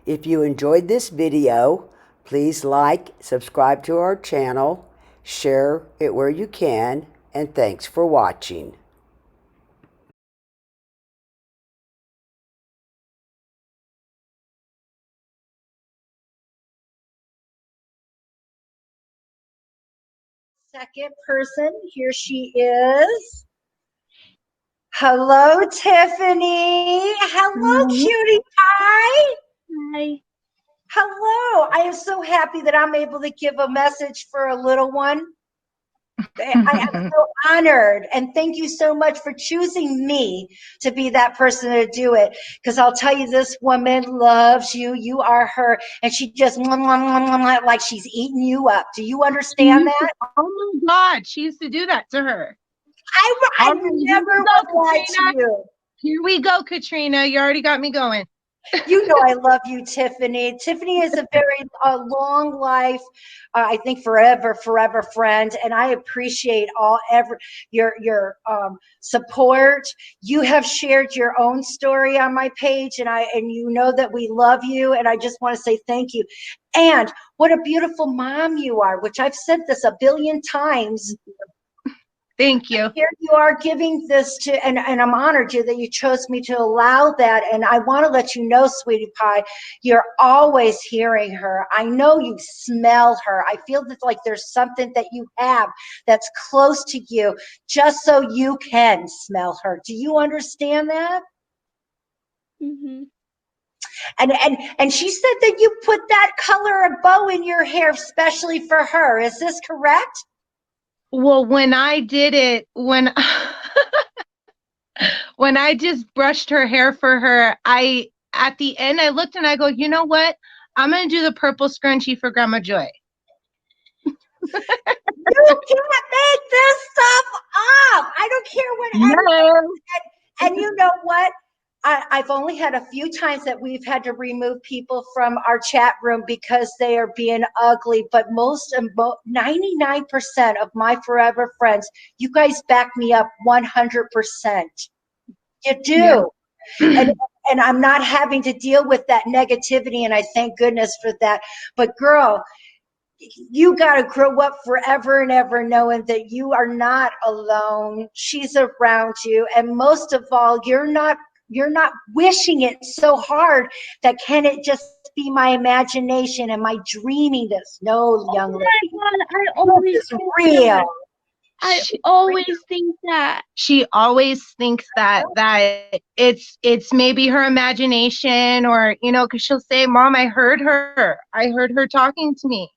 If you enjoyed this video, please like, subscribe to our channel, share it where you can, and thanks for watching. Second person, here she is. Hello, Tiffany. Hello, cutie pie. Hi. Hello. I am so happy that I'm able to give a message for a little one. I am so honored, and thank you so much for choosing me to be that person to do it. Because I'll tell you, this woman loves you. You are her, and she just like she's eating you up. Do you understand that? Oh my God, she used to do that to her. I never would lie to you. Here we go, Katrina. You already got me going. You know I love you, Tiffany. Tiffany is a very long life, I think forever friend, and I appreciate your support. You have shared your own story on my page, and you know that we love you, and I just want to say thank you. And what a beautiful mom you are, which I've said this a billion times. Thank you. Here you are giving this to, and I'm honored that you chose me to allow that. And I want to let you know, sweetie pie, you're always hearing her. I know you smell her. I feel that like there's something that you have that's close to you, just so you can smell her. Do you understand that? Mm-hmm. And she said that you put that color of bow in your hair especially for her. Is this correct? Well, when I did it, when I just brushed her hair for her, at the end I looked and I go, you know what? I'm gonna do the purple scrunchie for Grandma Joy. You can't make this stuff up. I don't care what anyone said. And you know what? I've only had a few times that we've had to remove people from our chat room because they are being ugly. But 99% of my forever friends, you guys back me up 100%. You do. Yeah. And I'm not having to deal with that negativity, and I thank goodness for that. But girl, you got to grow up forever and ever knowing that you are not alone. She's around you, and most of all, you're not wishing it so hard that can it just be my imagination and my dreaming this? No, young lady. Oh my God, I always real. I always think that. She always thinks that it's maybe her imagination, or because she'll say, "Mom, I heard her talking to me,"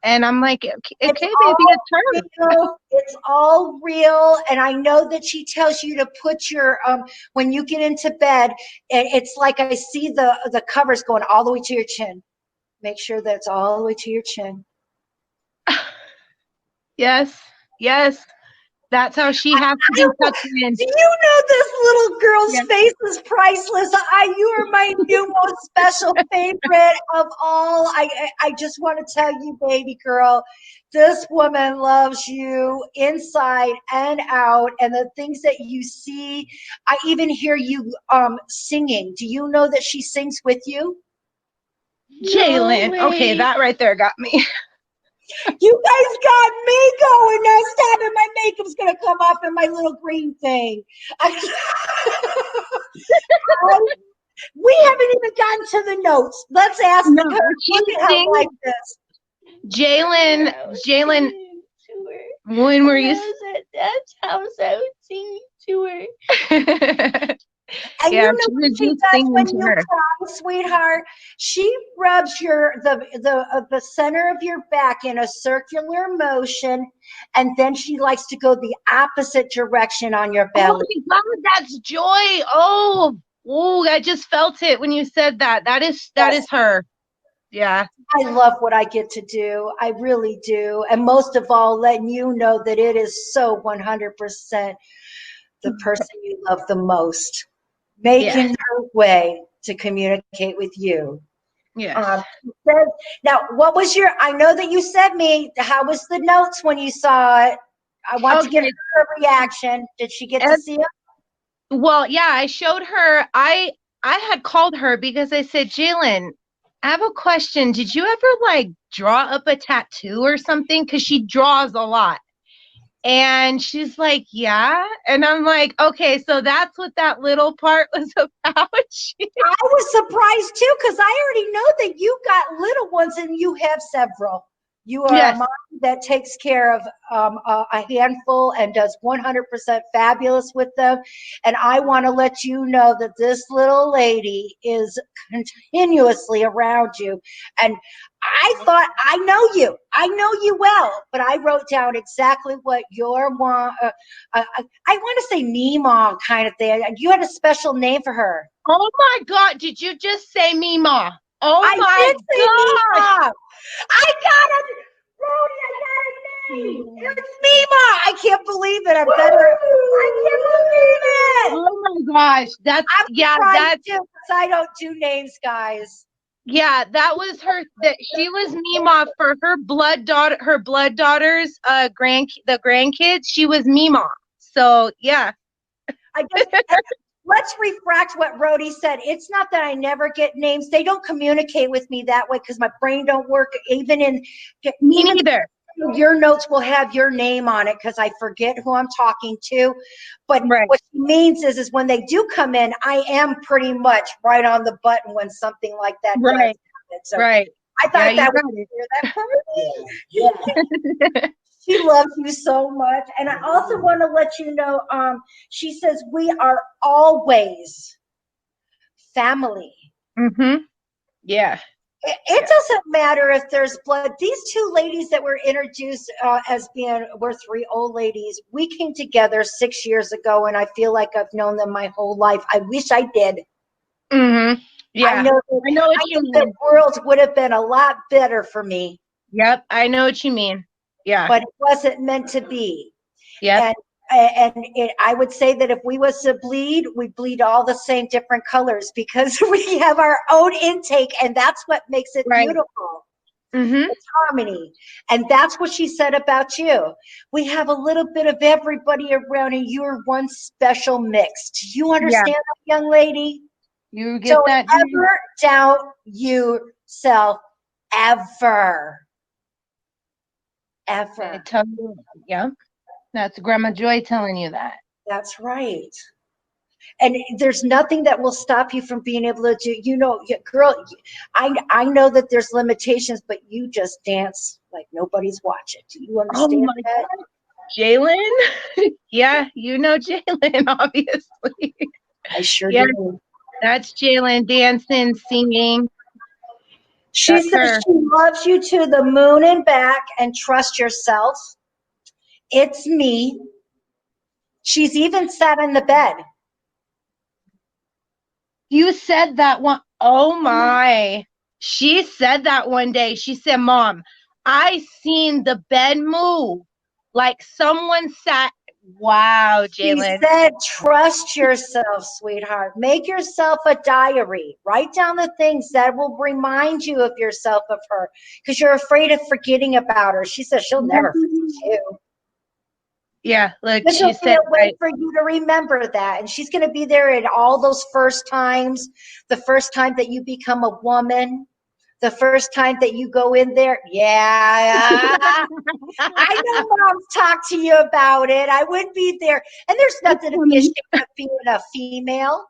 and I'm like, "Okay, baby, it's her." Real. It's all real, and I know that she tells you to put your when you get into bed. It's like I see the covers going all the way to your chin. Make sure that's all the way to your chin. Yes. That's how she has to be tucked in. Do you know this little girl's face is priceless? You are my new most special favorite of all. I just want to tell you, baby girl, this woman loves you inside and out, and the things that you see. I even hear you singing. Do you know that she sings with you? Jalen. No, okay, that right there got me. You guys got me going. Now stop it. My makeup's going to come off in my little green thing. We haven't even gotten to the notes. Let's ask her. Look at her like this. Jalen, when were you? That's how I would sing to her. And you know what she does when you cry, sweetheart? She rubs the center of your back in a circular motion, and then she likes to go the opposite direction on your belly. Oh my God, that's Joy. Oh, I just felt it when you said that. That is her. Yeah. I love what I get to do. I really do. And most of all, letting you know that it is so 100% the person you love the most. Making her way to communicate with you. Yeah. Now, what was I know that you sent me, how was the notes when you saw it? I want to get her reaction. Did she get to see it? Well, yeah, I showed her. I had called her because I said, Jalen, I have a question. Did you ever like draw up a tattoo or something? Because she draws a lot. And she's like, yeah. And I'm like, okay, so that's what that little part was about. I was surprised too, because I already know that you got little ones and you have several. You are a Yes. mom that takes care of a handful and does 100% fabulous with them. And I want to let you know that this little lady is continuously around you. And I thought, I know you well, but I wrote down exactly what your mom, I want to say Meemaw kind of thing. You had a special name for her. Oh my God. Did you just say Mima? Oh I my did say gosh. Mima. I got it, Brody. I got a name. It's Mima. I can't believe it. I'm better. I can't believe it. Oh my gosh. That's, I'm yeah, surprised that's, too, because I don't do names, guys. yeah, that was her, that she was Mima for her blood daughters, the grandkids. She was Mima. So yeah. I guess. Let's refract what Rhodey said. It's not that I never get names. They don't communicate with me that way because my brain don't work. Even Me neither. your notes will have your name on it because I forget who I'm talking to. But Right. what she means is when they do come in, I am pretty much right on the button when something like that does Right. happen. So Right. I thought Yeah, that was clear. That you got it. she loves you so much. And I also want to let you know, she says we are always family. Mm-hmm. Yeah. It doesn't matter if there's blood. These two ladies that were introduced as being, we're three old ladies. We came together 6 years ago, and I feel like I've known them my whole life. I wish I did. Mm-hmm. Yeah. I know what you mean. the world would have been a lot better for me. Yep. I know what you mean. Yeah. But it wasn't meant to be. Yep. I would say that if we was to bleed, we bleed all the same different colors because we have our own intake, and that's what makes it Right. beautiful. Mm-hmm. It's harmony. And that's what she said about you. We have a little bit of everybody around, and you're one special mix. Do you understand that, young lady? You get Don't that? ever doubt yourself, ever. I Ever. tell you. Yeah. That's Grandma Joy telling you that. That's right. And there's nothing that will stop you from being able to do, girl, I know that there's limitations, but you just dance like nobody's watching. Do you Oh understand my that? God. Jalen? Yeah, you know Jalen, obviously. I sure Yeah, do. that's Jalen dancing, singing. She That's says her. she loves you to the moon and back, and trust yourself. It's me. She's even sat in the bed. You said that one. Oh my. She said that one day. She said, Mom, I seen the bed move. Like someone sat. Wow, She Jalen. said, trust yourself, sweetheart. Make yourself a diary. Write down the things that will remind you of yourself, of her, because you're afraid of forgetting about her. She says she'll never forget you. Yeah, look, But she she'll said, wait right. for you to remember that. And she's going to be there at all those first times, the first time that you become a woman, the first time that you go in there. Yeah. I know moms talk to you about it. I would be there. And there's nothing to be ashamed of being a female.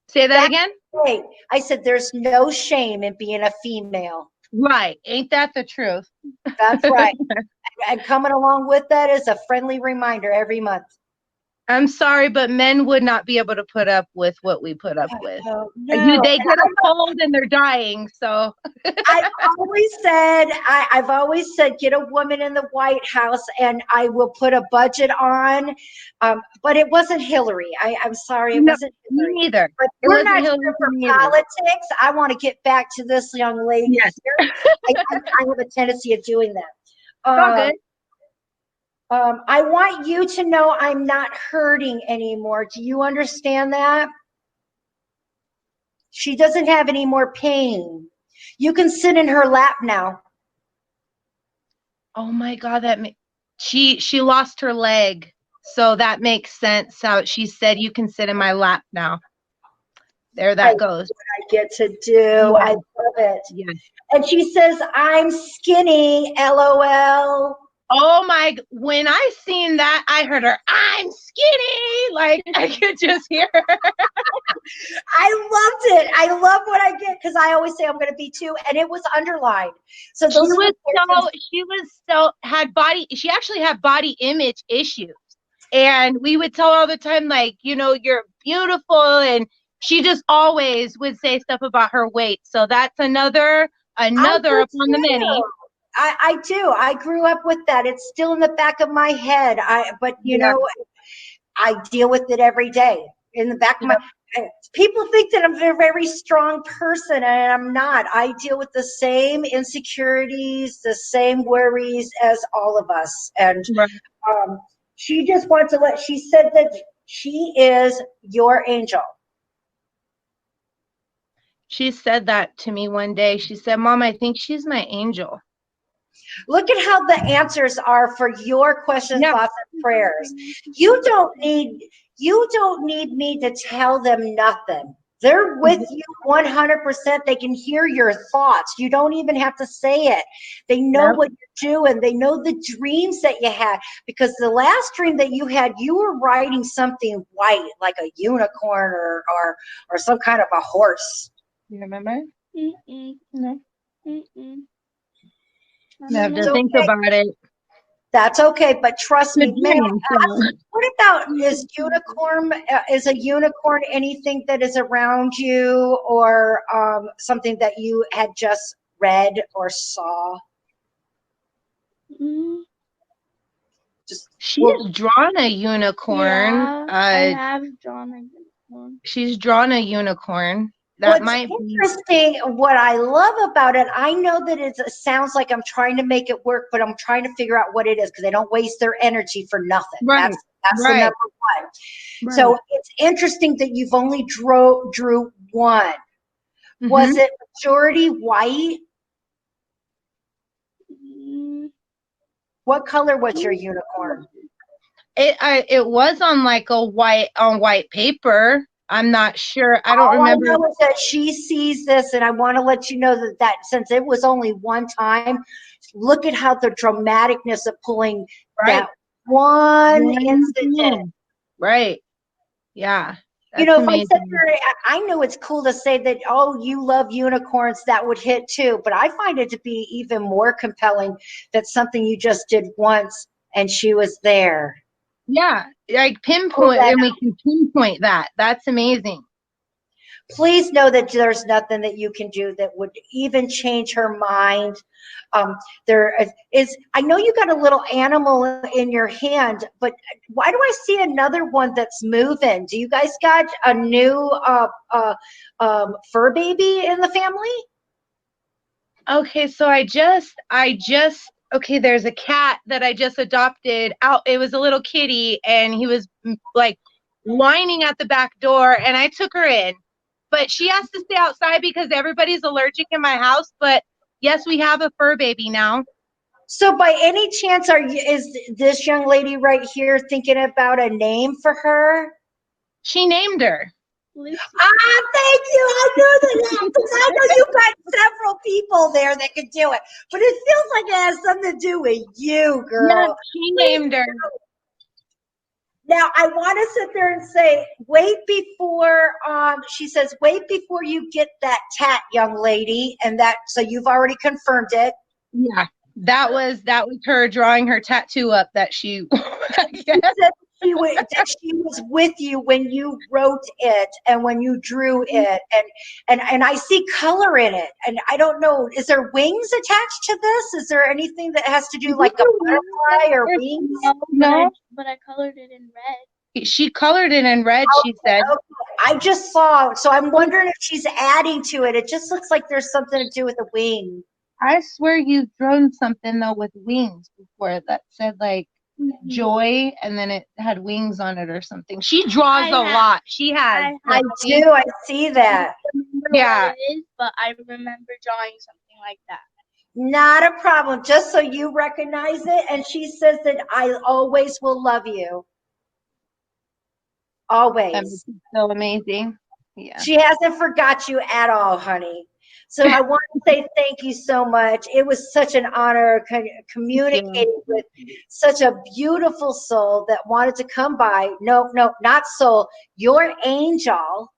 Say that again? Hey, I said there's no shame in being a female. Right. Ain't that the truth? That's right. And coming along with that is a friendly reminder every month. I'm sorry, but men would not be able to put up with what we put up with. Oh, no. They get a cold and they're dying. So I've always said, get a woman in the White House, and I will put a budget on. But it wasn't Hillary. I'm sorry, it no, wasn't me Hillary. neither. But It we're wasn't not Hillary here for neither. politics. I want to get back to this young lady Yes. here. I have a tendency of doing that. It's all good. I want you to know I'm not hurting anymore. Do you understand that? She doesn't have any more pain. You can sit in her lap now. Oh my God, she lost her leg. So that makes sense how she said you can sit in my lap now. there that goes. I get to do. I love it. Yes. And she says, I'm skinny, LOL. Oh my, when I seen that, I heard her, I'm skinny. Like I could just hear her. I loved it. I love what I get because I always say I'm going to be too, and it was underlined. So those she actually had body image issues. And we would tell her all the time, like, you know, you're beautiful. And she just always would say stuff about her weight. So that's another upon the many. I do. I grew up with that. It's still in the back of my head. But you know, I deal with it every day in the back of my. People think that I'm a very strong person, and I'm not. I deal with the same insecurities, the same worries as all of us. And she just wants to she said that she is your angel. She said that to me one day. She said, Mom, I think she's my angel. Look at how the answers are for your questions, thoughts, and prayers. You don't need me to tell them nothing. They're with you 100%. They can hear your thoughts. You don't even have to say it. They know what you're doing. They know the dreams that you had. Because the last dream that you had, you were riding something white, like a unicorn or some kind of a horse. You remember? No. I have to think about it. That's okay, but trust me. What about is a unicorn anything that is around you or something that you had just read or saw? She's drawn a unicorn. Yeah, I have drawn a unicorn. She's drawn a unicorn. What's interesting, what I love about it, I know that it sounds like I'm trying to make it work, but I'm trying to figure out what it is because they don't waste their energy for nothing. Right. That's the number one. Right. So it's interesting that you've only drew one. Mm-hmm. Was it majority white? What color was your unicorn? It was on like white paper. I'm not sure. I don't remember. All I know is that she sees this, and I want to let you know that since it was only one time, look at how the dramaticness of pulling that one incident. Right. Yeah. You know, if I said I know it's cool to say that, oh, you love unicorns, that would hit too. But I find it to be even more compelling that something you just did once and she was there. Yeah, like pinpoint, and we can pinpoint that. That's amazing. Please know that there's nothing that you can do that would even change her mind. There is, I know you got a little animal in your hand, but why do I see another one that's moving? Do you guys got a new fur baby in the family? Okay, so okay, there's a cat that I just adopted out. It was a little kitty, and he was like whining at the back door, and I took her in. But she has to stay outside because everybody's allergic in my house. But yes, we have a fur baby now. So by any chance, is this young lady right here thinking about a name for her? She named her. Thank you. I knew that because I know you've got several people there that could do it, but it feels like it has something to do with you, girl. Yeah, she named her. Now I want to sit there and say, wait before. She says, wait before you get that tat, young lady, and so you've already confirmed it. Yeah, that was her drawing her tattoo up that she. She was with you when you wrote it and when you drew it, and I see color in it, and I don't know, is there wings attached to this? Is there anything that has to do like a butterfly or wings? No, but I colored it in red. She colored it in red. She said. Okay. I just saw, so I'm wondering if she's adding to it. It just looks like there's something to do with the wing. I swear you've drawn something though with wings before that said like. Joy, and then it had wings on it or something. She draws a lot. She has. I do. I see that. Yeah. What it is, but I remember drawing something like that. Not a problem. Just so you recognize it. And she says that I always will love you. Always. That makes it so amazing. Yeah. She hasn't forgot you at all, honey. So I want to say thank you so much. It was such an honor communicating with such a beautiful soul that wanted to come by. No, not soul, your angel.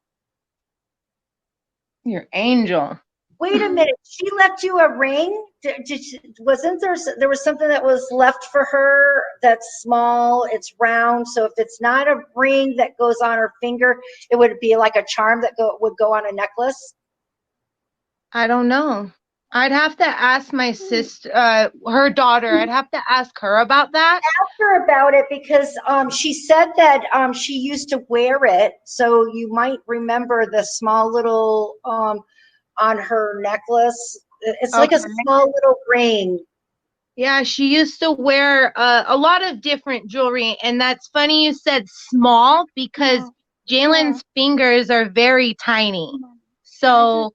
Your angel. Wait a minute. She left you a ring? Wasn't there was something that was left for her that's small, it's round. So if it's not a ring that goes on her finger, it would be like a charm that would go on a necklace. I don't know. I'd have to ask my sister, her daughter. I'd have to ask her about that. Ask her about it because she said that she used to wear it. So you might remember the small little on her necklace. It's like a Okay. small little ring. Yeah, she used to wear a lot of different jewelry, and that's funny you said small because Jalen's fingers are very tiny. So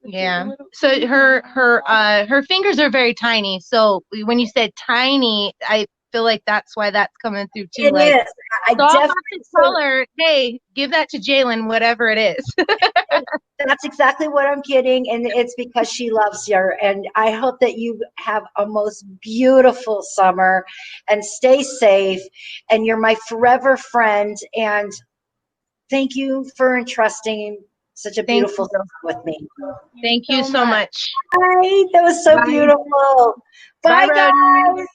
yeah, so her fingers are very tiny. So when you said tiny, I feel like that's why that's coming through too. It Like, is. I so I'll have definitely to tell her, hey, give that to Jalen, whatever it is. that's exactly what I'm getting, and it's because she loves you. And I hope that you have a most beautiful summer and stay safe. And you're my forever friend. And thank you for entrusting such a Thank beautiful you. summer with me. Thank you so much. Bye. That was so Bye. beautiful. Bye, Bye, Brody. guys.